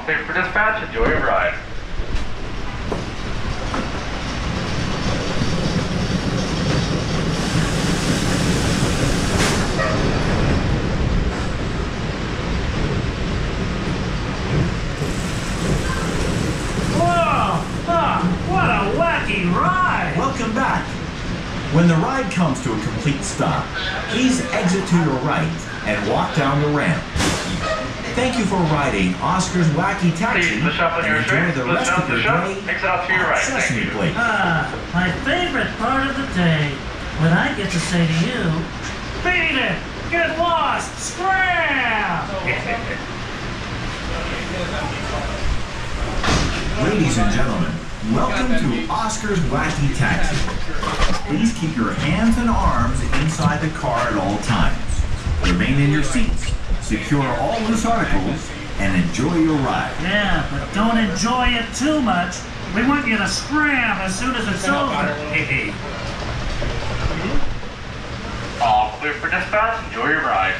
clear for dispatch. Enjoy your ride. What a wacky ride! Welcome back. When the ride comes to a complete stop, please exit to your right and walk down the ramp. Thank you for riding Oscar's Wacky Taxi Please push up on your and shirt. enjoy the rest of your day Exit out to your right. Sesame Thank you. Place. My favorite part of the day, when I get to say to you, beat it! Get lost! Scram! Ladies and gentlemen, welcome to Oscar's Wacky Taxi. Please keep your hands and arms inside the car at all times. Remain in your seats, secure all loose articles, and enjoy your ride. Yeah, but don't enjoy it too much. We want you to scram as soon as it's over. All clear for dispatch. Enjoy your ride.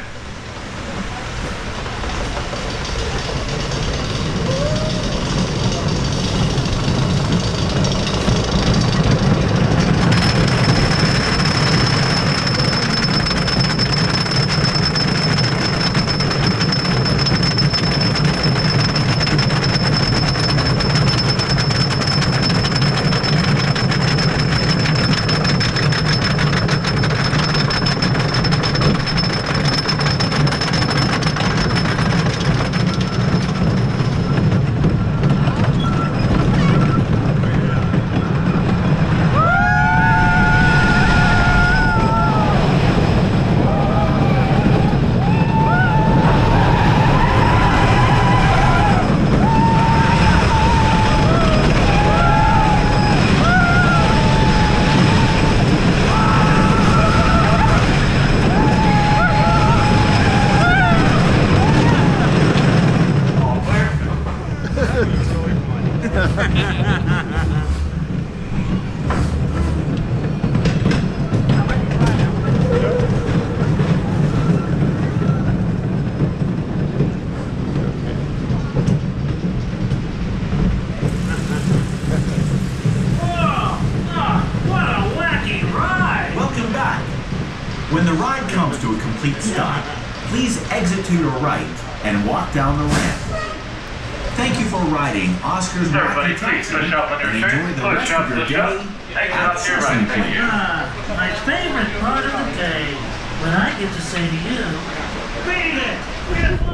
When the ride comes to a complete stop, please exit to your right and walk down the ramp. Thank you for riding Oscar's Wacky Taxi and enjoy the rest of your day at Sesame Place. My favorite part of the day, when I get to say to you, beat it!